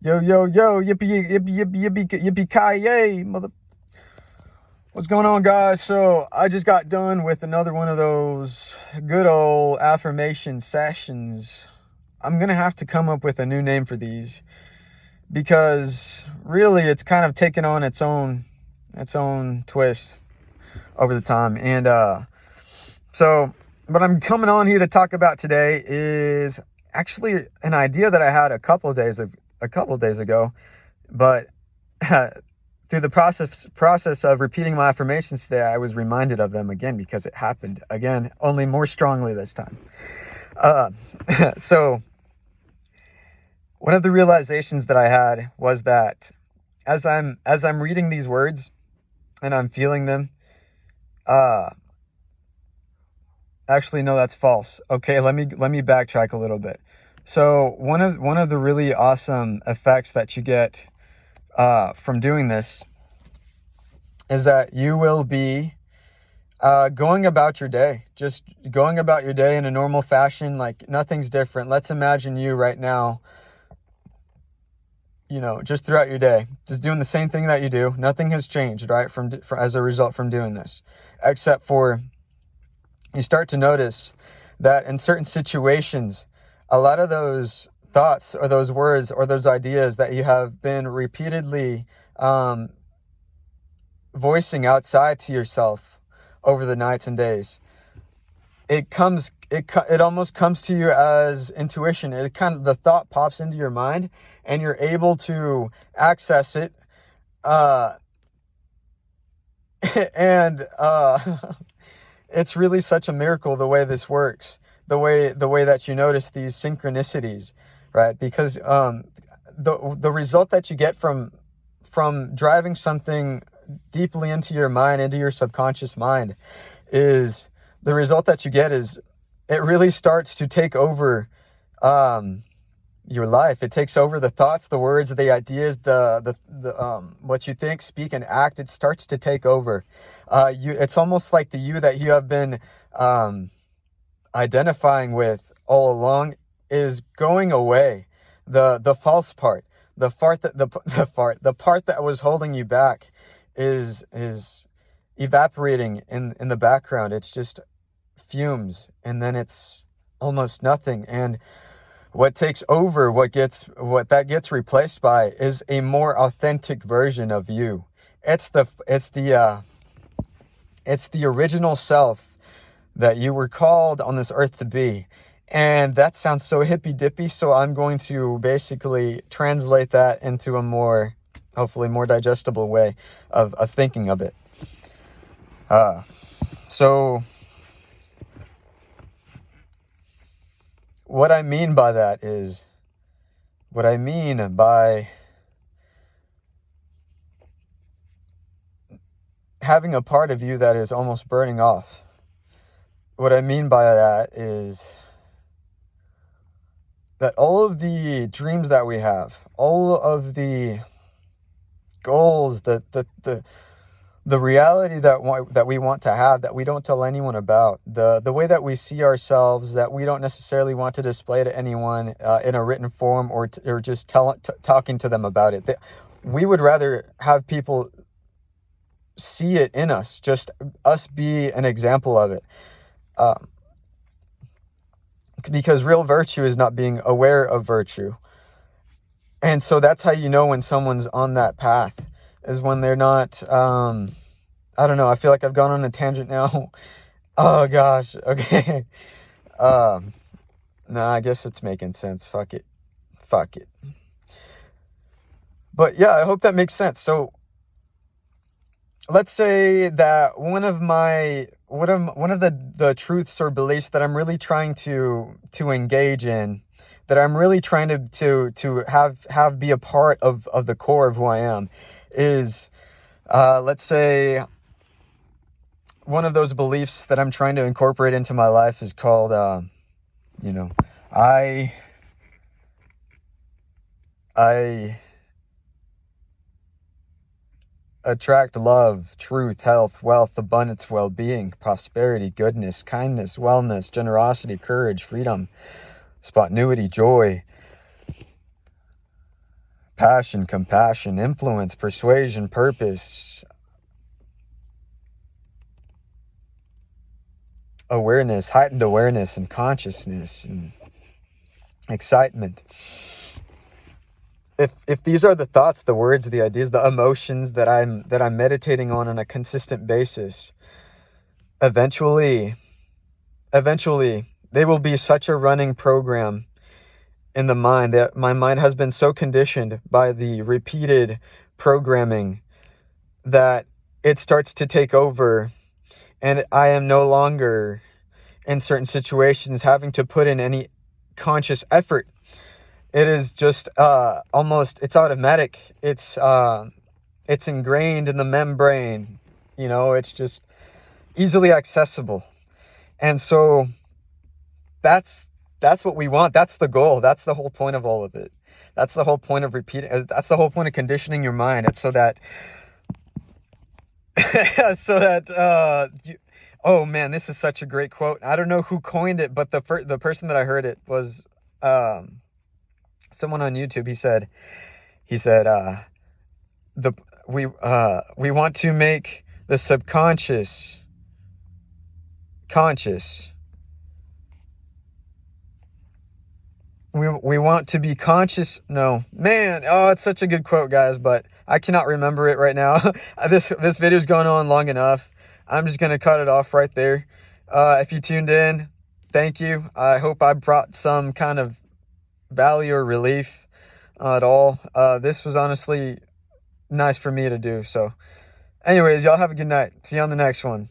Yo, yo, yo, yippee, yippee, yippee, yippee, yippee, ki-yay, mother. What's going on, guys? So, I just got done with another one of those good old affirmation sessions. I'm going to have to come up with a new name for these because really it's kind of taken on its own twist over the time. So, what I'm coming on here to talk about today is actually an idea that I had a couple of days ago, but through the process of repeating my affirmations today, I was reminded of them again because it happened again, only more strongly this time. Uh, so one of the realizations that I had was that as I'm reading these words and I'm feeling them, uh, actually, no, that's false. Okay, let me backtrack a little bit. So one of the really awesome effects that you get from doing this is that you will be going about your day, just going about your day in a normal fashion, like nothing's different. Let's imagine you right now, just throughout your day, just doing the same thing that you do. Nothing has changed, right? As a result from doing this, except for you start to notice that in certain situations, a lot of those thoughts or those words or those ideas that you have been repeatedly voicing outside to yourself over the nights and days, it almost comes to you as intuition. The thought pops into your mind and you're able to access it. And it's really such a miracle the way this works, the way that you notice these synchronicities, right? Because the result that you get from driving something deeply into your mind, into your subconscious mind, is the result that you get is it really starts to take over your life. It takes over the thoughts, the words, the ideas, the what you think, speak, and act. It starts to take over. It's almost like the you that you have been identifying with all along is going away. The false part, the part that was holding you back, is evaporating in the background. It's just fumes, and then it's almost nothing. And what takes over, what gets replaced by, is a more authentic version of you. It's the original self that you were called on this earth to be. And that sounds so hippy dippy, so I'm going to basically translate that into a hopefully more digestible way of thinking of it. So what I mean by that is, what I mean by having a part of you that is almost burning off, what I mean by that is that all of the dreams that we have, all of the goals, the reality that we want to have, that we don't tell anyone about, the way that we see ourselves, that we don't necessarily want to display to anyone in a written form, or just talking to them about it. We would rather have people see it in us, just us be an example of it. Because real virtue is not being aware of virtue. And so that's how you know when someone's on that path, is when they're not, I don't know, I feel like I've gone on a tangent now. Oh gosh, okay. No, I guess it's making sense. Fuck it. But yeah, I hope that makes sense. So let's say that one of the truths or beliefs that I'm really trying to engage in, that I'm really trying to have be a part of the core of who I am, is let's say one of those beliefs that I'm trying to incorporate into my life is called I attract love, truth, health, wealth, abundance, well-being, prosperity, goodness, kindness, wellness, generosity, courage, freedom, spontaneity, joy, passion, compassion, influence, persuasion, purpose, awareness, heightened awareness and consciousness and excitement. If these are the thoughts, the words, the ideas, the emotions that I'm meditating on a consistent basis, eventually they will be such a running program in the mind that my mind has been so conditioned by the repeated programming that it starts to take over, and I am no longer in certain situations having to put in any conscious effort. It is just almost, it's automatic. It's ingrained in the membrane. It's just easily accessible. And so that's what we want. That's the goal. That's the whole point of all of it. That's the whole point of repeating. That's the whole point of conditioning your mind. It's so that oh man, this is such a great quote. I don't know who coined it, but the person that I heard it was someone on YouTube. He said we want to make the subconscious conscious. We want to be conscious. No, man. Oh, it's such a good quote, guys, but I cannot remember it right now. This video's going on long enough. I'm just going to cut it off right there. If you tuned in, thank you. I hope I brought some kind of value or relief at all. This was honestly nice for me to do. So anyways, y'all have a good night. See you on the next one.